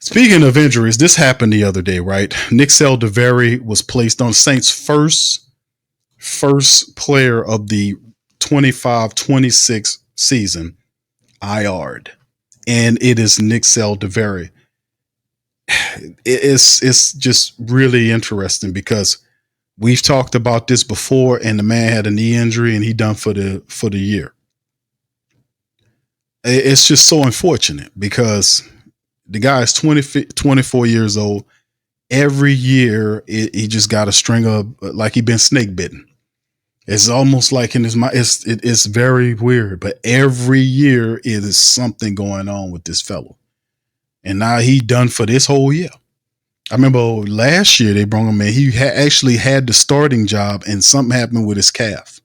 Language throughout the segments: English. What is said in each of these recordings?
Speaking of injuries, this happened the other day, right? Nick Saldiveri was placed on Saints' first player of the 25-26 season IR'd. And it is Nick Saldiveri. It's just really interesting because we've talked about this before, and the man had a knee injury and he done for the year. It's just so unfortunate because the guy is 24 years old. Every year, he just got a string of, like he been snake bitten. It's almost like in his mind, it's very weird, but every year it is something going on with this fellow. And now he done for this whole year. I remember last year they brought him in. He actually had the starting job and something happened with his calf.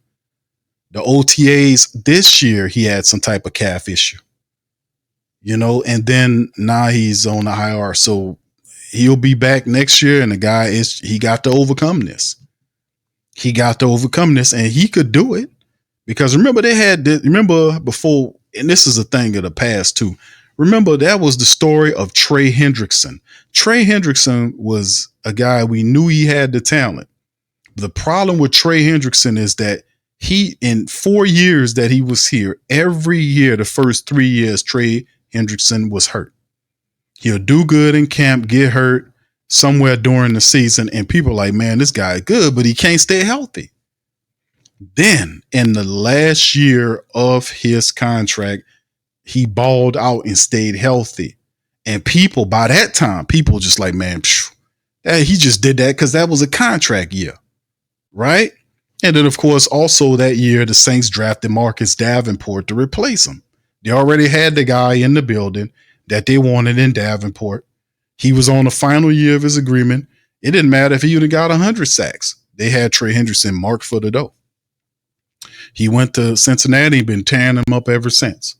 The OTAs this year, he had some type of calf issue, and then now he's on the IR. So he'll be back next year. And the guy he got to overcome this. He got to overcome this and he could do it because remember remember before, and this is a thing of the past too. Remember that was the story of Trey Hendrickson. Trey Hendrickson was a guy we knew he had the talent. The problem with Trey Hendrickson is that he, in 4 years that he was here, every year, the first 3 years, Trey Hendrickson was hurt. He'll do good in camp, get hurt somewhere during the season, and people are like, man, this guy is good, but he can't stay healthy. Then in the last year of his contract, he balled out and stayed healthy. And people, by that time, people just like, man, he just did that because that was a contract year, right? And then, of course, also that year, the Saints drafted Marcus Davenport to replace him. They already had the guy in the building that they wanted in Davenport. He was on the final year of his agreement. It didn't matter if he would have got 100 sacks. They had Trey Hendrickson marked for the dough. He went to Cincinnati, been tearing him up ever since.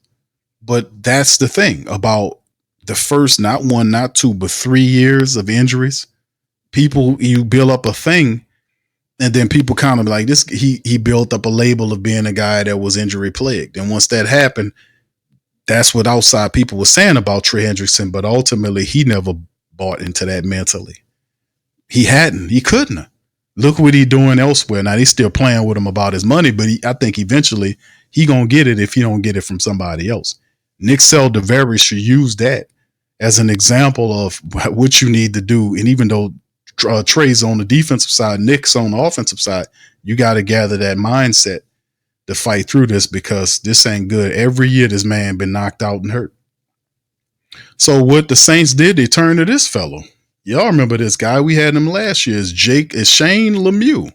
But that's the thing about the first, not 1, not 2, but 3 years of injuries. People, you build up a thing, and then people kind of like this. He built up a label of being a guy that was injury plagued. And once that happened, that's what outside people were saying about Trey Hendrickson. But ultimately, he never bought into that mentally. He couldn't have. Look what he doing elsewhere. Now they still playing with him about his money, but I think eventually he gonna get it if he don't get it from somebody else. Nick Saldiveri should use that as an example of what you need to do. And even though Trey's on the defensive side, Nick's on the offensive side, you got to gather that mindset to fight through this because this ain't good. Every year this man been knocked out and hurt. So what the Saints did, they turned to this fellow. Y'all remember this guy? We had him last year. Is Shane Lemieux.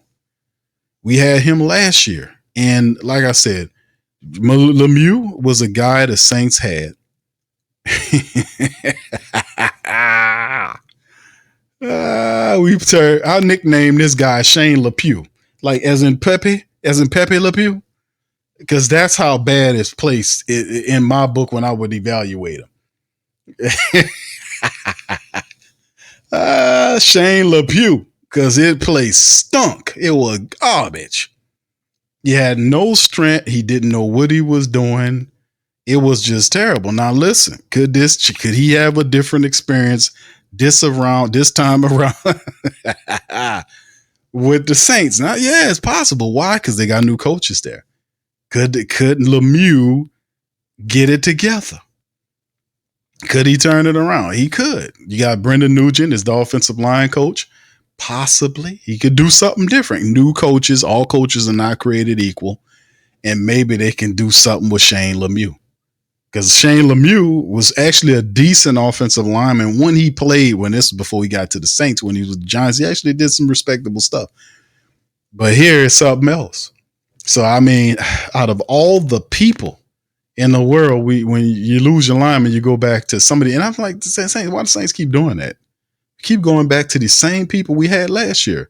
We had him last year. And like I said, Lemieux was a guy the Saints had. I'll nickname this guy Shane LePew, like as in Pepe Le Pew, because that's how bad it's placed in my book when I would evaluate him. Shane LePew, because it place stunk. It was garbage. He had no strength. He didn't know what he was doing. It was just terrible. Now listen, could he have a different experience this time around with the Saints? Now, yeah, it's possible. Why? Because they got new coaches there. Could Lemieux get it together? Could he turn it around? He could. You got Brendan Nugent as the offensive line coach. Possibly. He could do something different. New coaches, all coaches are not created equal. And maybe they can do something with Shane Lemieux. Because Shane Lemieux was actually a decent offensive lineman when he played, when this was before he got to the Saints, when he was with the Giants. He actually did some respectable stuff. But here is something else. So, I mean, out of all the people in the world, when you lose your lineman, you go back to somebody. And I'm like, why the Saints keep doing that? Keep going back to the same people we had last year.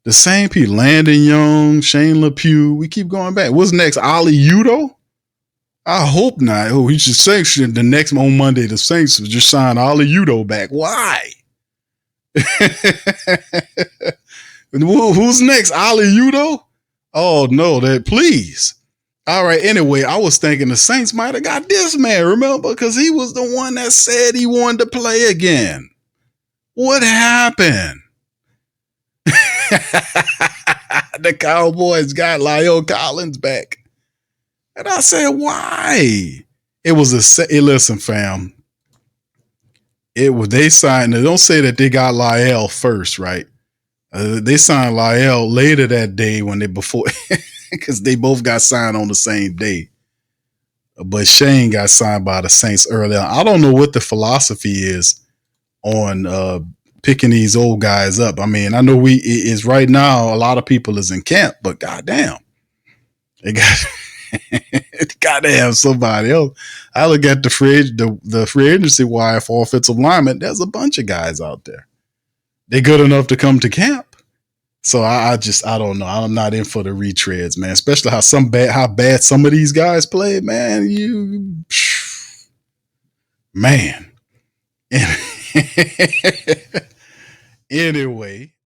The same people, Landon Young, Shane LePew. We keep going back. What's next? Ali Udo? I hope not. Oh, he should say the next on Monday, the Saints will just sign Ali Udo back. Why? Who's next? Ali Udo? Oh no, please. All right. Anyway, I was thinking the Saints might have got this man, remember? Because he was the one that said he wanted to play again. What happened? The Cowboys got Lyle Collins back. And I said, why? It was listen, fam. It was they signed. Don't say that they got Lyle first, right? They signed Lyle later that day when they before because they both got signed on the same day. But Shane got signed by the Saints earlier. I don't know what the philosophy is on picking these old guys up. I mean, I know we is right now. A lot of people is in camp, but goddamn, they got it got to have somebody else. I look at the free agency wire for offensive linemen. There's a bunch of guys out there. They good enough to come to camp. So I don't know. I'm not in for the retreads, man. Especially how bad some of these guys play, man. Man. Anyway,